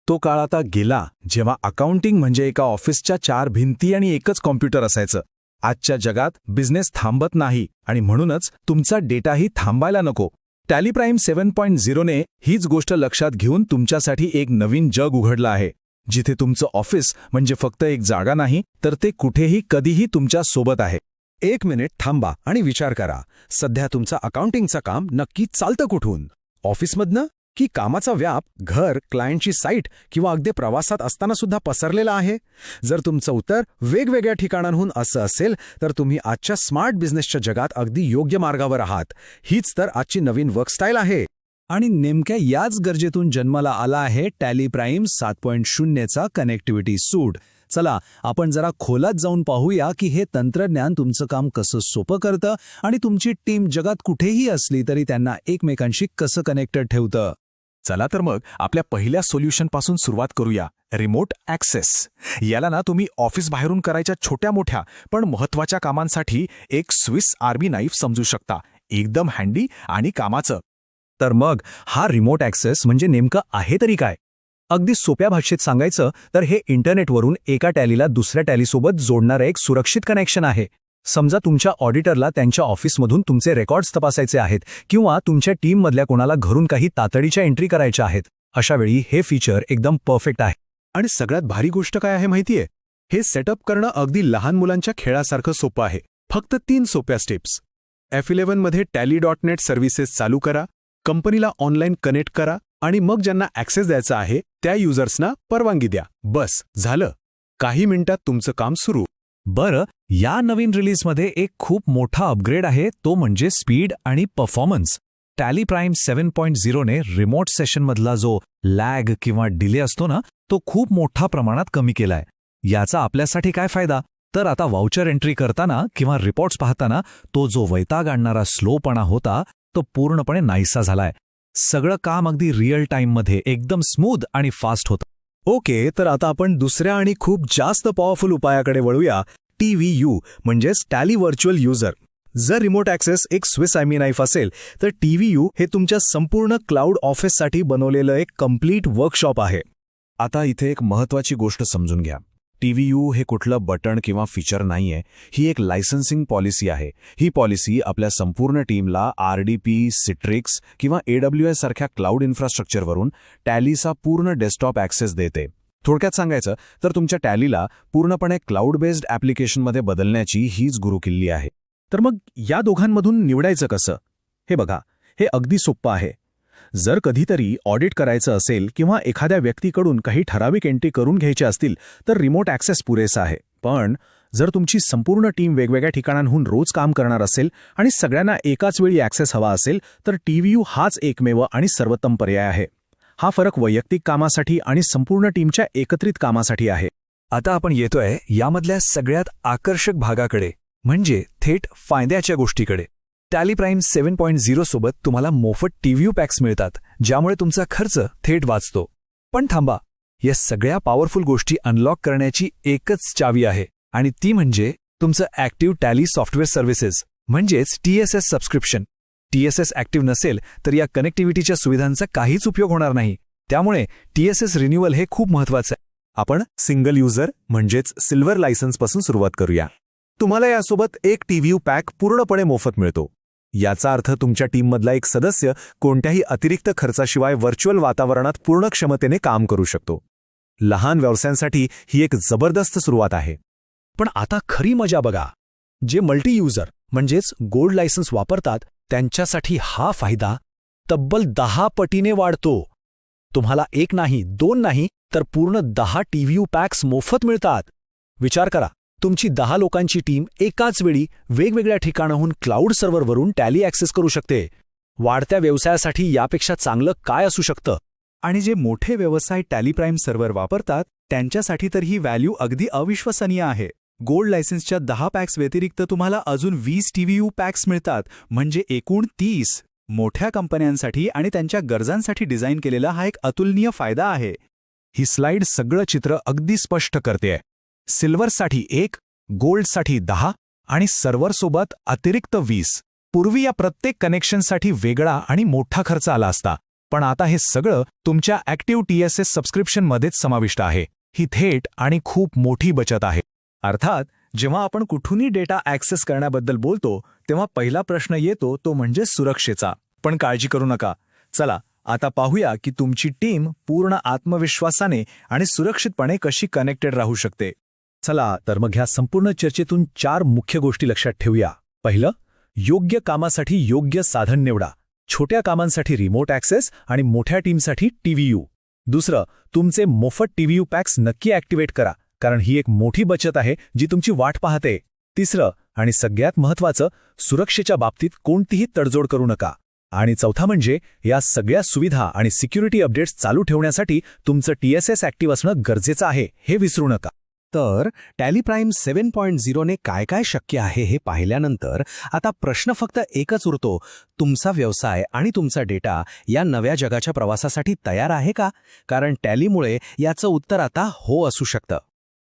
तो काळ आता गेला जेव्हा अकाउंटिंग म्हणजे एका ऑफिसच्या 4 भिंती आणि एकच कॉम्प्युटर असायचं. आजच्या जगात बिझनेस थांबत नाही आणि म्हणूनच तुमचा डेटाही थांबायला नको. टॅली प्राइम 7.0 ने हीच गोष्ट लक्षात घेऊन तुमच्यासाठी एक नवीन जग उघडलं आहे, जिथे तुमचं ऑफिस म्हणजे फक्त एक जागा नाही, तर ते कुठेही कधीही तुमच्या सोबत आहे. एक मिनिट थांबा आणि विचार करा, सध्या तुमचं अकाउंटिंगचं काम नक्की चालतं कुठून? ऑफिसमधनं की कामाचा व्याप घर, क्लायंटची साईट किंवा अगदी प्रवासात असताना सुद्धा पसरलेला आहे? जर तुमचं उत्तर वेगवेगळ्या ठिकाणांहून असं असेल तर तुम्ही आजच्या स्मार्ट बिझनेसच्या जगात अगदी योग्य मार्गावर आहात. हीच तर आजची नवीन वर्कस्टाईल आहे. आणि नेमक्या याच गरजेतून जन्माला आला आहे टॅली प्राइम 7.0चा कनेक्टिव्हिटी सूट. चला आपण जरा खोलात जाऊन पाहूया की हे तंत्रज्ञान तुमचं काम कसं सोपं करतं आणि तुमची टीम जगात कुठेही असली तरी त्यांना एकमेकांशी कसं कनेक्टेड ठेवतं. चला तर मग आपल्या पहिल्या सोल्युशनपासून सुरुवात करूया, रिमोट ॲक्सेस. याला ना तुम्ही ऑफिस बाहेरून करायच्या छोट्या मोठ्या पण महत्त्वाच्या कामांसाठी एक स्विस आर्मी नाईफ समजू शकता, एकदम हँडी आणि कामाचं. तर मग हा रिमोट ॲक्सेस म्हणजे नेमकं आहे तरी काय? अगदी सोप्या भाषेत सांगायचं तर हे इंटरनेटवरून एका टॅलीला दुसऱ्या टॅलीसोबत जोडणारं एक सुरक्षित कनेक्शन आहे. समजा तुमच्या ऑडिटरला त्यांच्या ऑफिसमधून तुमचे रेकॉर्ड्स तपासायचे आहेत किंवा तुमच्या टीममधल्या कोणाला घरून काही तातडीच्या एंट्री करायच्या आहेत. अशावेळी हे फीचर एकदम परफेक्ट आहे. आणि सगळ्यात भारी गोष्ट काय आहे माहितीये? हे सेटअप करणं अगदी लहान मुलांच्या खेळासारखं सोपं आहे. फक्त 3 सोप्या स्टेप्स. F11 मध्ये tally.net सर्व्हिसेस चालू करा, कंपनीला ऑनलाईन कनेक्ट करा आणि मग ज्यांना ॲक्सेस द्यायचा आहे त्या युजर्सना परवानगी द्या. बस झालं. काही मिनिटात तुमचं काम सुरू. बरं, या नवीन रिलीजमध्ये एक खूप मोठा अपग्रेड आहे, तो म्हणजे स्पीड आणि परफॉर्मन्स. टॅली प्राइम 7.0 ने रिमोट सेशनमधला जो लॅग किंवा डिले असतो ना, तो खूप मोठ्या प्रमाणात कमी केलाय. याचा आपल्यासाठी काय फायदा? तर आता वाउचर एंट्री करताना किंवा रिपोर्ट्स पाहताना तो जो वैताग आणणारा स्लोपणा होता तो पूर्णपणे नाहीसा झालाय. सगळं काम अगदी रिअल टाईममध्ये एकदम स्मूथ आणि फास्ट होतं. ओके, तर आता आपण दुसऱ्या आणि खूप जास्त पॉवरफुल उपायाकडे वळूया, TVU म्हणजेच टॅली व्हर्च्युअल युजर. जर रिमोट ॲक्सेस एक स्विस आर्मी नाईफ असेल तर TVU हे तुमच्या संपूर्ण क्लाउड ऑफिससाठी बनवलेलं एक कम्प्लीट वर्कशॉप आहे. आता इथे एक महत्त्वाची गोष्ट समजून घ्या. TVU हे कुठलं बटण किंवा फीचर नाहीये, ही एक लायसन्सिंग पॉलिसी आहे. ही पॉलिसी आपल्या संपूर्ण टीमला RDP, सिट्रिक्स किंवा AWS सारख्या क्लाउड इन्फ्रास्ट्रक्चरवरून टॅलीचा पूर्ण डेस्कटॉप ॲक्सेस देते. थोडक्यात सांगायचं तर तुमच्या टॅलीला पूर्णपणे क्लाउड बेस्ड ॲप्लिकेशनमध्ये बदलण्याची हीच गुरुकिल्ली आहे. तर मग या दोघांमधून निवडायचं कसं? हे बघा, हे अगदी सोपं आहे. जर कधीतरी ऑडिट करायचं असेल किंवा एखाद्या व्यक्तीकडून काही ठराविक एंट्री करून घ्यायच्या असतील तर रिमोट ॲक्सेस पुरेसा आहे. पण जर तुमची संपूर्ण टीम वेगवेगळ्या ठिकाणांहून रोज काम करणार असेल आणि सगळ्यांना एकाच वेळी ॲक्सेस हवा असेल तर TVU हाच एकमेव आणि सर्वोत्तम पर्याय आहे. हा फरक वैयक्तिक कामासाठी आणि संपूर्ण टीमच्या एकत्रित कामासाठी आहे. आता आपण येतोय यामधल्या सगळ्यात आकर्षक भागाकडे, म्हणजे थेट फायद्याच्या गोष्टीकडे. टॅली प्राइम 7.0 सोबत तुम्हाला मोफत TVU पॅक्स मिळतात, ज्यामुळे तुमचा खर्च थेट वाचतो. पण थांबा, या सगळ्या पॉवरफुल गोष्टी अनलॉक करण्याची एकच चावी आहे आणि ती म्हणजे तुमचं ॲक्टिव्ह टॅली सॉफ्टवेअर सर्व्हिसेस म्हणजेच TSS सबस्क्रिप्शन. TSS ॲक्टिव्ह नसेल तर या कनेक्टिव्हिटीच्या सुविधांचा काहीच उपयोग होणार नाही. त्यामुळे TSS रिन्युअल हे खूप महत्त्वाचं आहे. आपण सिंगल युजर म्हणजेच सिल्वर लायसन्सपासून सुरुवात करूया. तुम्हाला यासोबत एक TVU पॅक पूर्णपणे मोफत मिळतो. याचा अर्थ तुमच्या टीममधला एक सदस्य कोणत्याही अतिरिक्त खर्चाशिवाय व्हर्च्युअल वातावरणात पूर्ण क्षमतेने काम करू शकतो. लहान व्यवसायांसाठी ही एक जबरदस्त सुरुवात आहे. पण आता खरी मजा बघा. जे मल्टी युजर म्हणजेच गोल्ड लायसन्स वापरतात त्यांच्यासाठी हा फायदा तब्बल 10 पटीने वाढतो. तुम्हाला 1 नाही 2 नाही तर पूर्ण 10 TVU पॅक्स मोफत मिळतात. विचार करा, तुमची 10 लोकांची टीम एकाच वेळी वेगवेगळ्या ठिकाणाहून क्लाउड सर्व्हरवरून टॅली ॲक्सेस करू शकते. वाढत्या व्यवसायासाठी यापेक्षा चांगलं काय असू शकतं? आणि जे मोठे व्यवसाय टॅली प्राइम सर्व्हर वापरतात त्यांच्यासाठी तर ही व्हॅल्यू अगदी अविश्वसनीय आहे. गोल्ड लायसन्सच्या 10 पॅक्स व्यतिरिक्त तुम्हाला अजून 20 TVU पॅक्स मिळतात, म्हणजे एकूण 30. मोठ्या कंपन्यांसाठी आणि त्यांच्या गरजांसाठी डिझाईन केलेला हा एक अतुलनीय फायदा आहे. ही स्लाइड सगळं चित्र अगदी स्पष्ट करतेय. सिल्वरसाठी 1, गोल्डसाठी 10 आणि सर्व्हरसोबत अतिरिक्त 20. पूर्वी या प्रत्येक कनेक्शनसाठी वेगळा आणि मोठा खर्च आला असता. पण आता हे सगळं तुमच्या ॲक्टिव्ह TSS सबस्क्रिप्शनमध्येच समाविष्ट आहे. ही थेट आणि खूप मोठी बचत आहे. अर्थात जेव्हा आपण कुठूनही डेटा ॲक्सेस करण्याबद्दल बोलतो तेव्हा पहिला प्रश्न येतो तो म्हणजे सुरक्षेचा. पण काळजी करू नका. चला आता पाहूया की तुमची टीम पूर्ण आत्मविश्वासाने आणि सुरक्षितपणे कशी कनेक्टेड राहू शकते. चला तर मग ह्या संपूर्ण चर्चेतून 4 मुख्य गोष्टी लक्षात ठेवूया. पहिलं, योग्य कामासाठी योग्य साधन निवडा. छोट्या कामांसाठी रिमोट ॲक्सेस आणि मोठ्या टीमसाठी TVU. दुसरं, तुमचे मोफत TVU पॅक्स नक्की ॲक्टिव्हेट करा, कारण ही एक मोठी बचत आहे जी तुमची वाट पाहते. तिसरं आणि सगळ्यात महत्त्वाचं, सुरक्षेच्या बाबतीत कोणतीही तडजोड करू नका. आणि चौथा म्हणजे या सगळ्या सुविधा आणि सिक्युरिटी अपडेट्स चालू ठेवण्यासाठी तुमचं TSS ॲक्टिव्ह असणं गरजेचं आहे, हे विसरू नका. तर टॅली प्राईम 7.0 ने काय काय शक्य आहे हे पाहिल्यानंतर आता प्रश्न फक्त एकच उरतो, तुमचा व्यवसाय आणि तुमचा डेटा या नव्या जगाच्या प्रवासासाठी तयार आहे का? कारण टॅलीमुळे याचं उत्तर आता हो असू शकतं.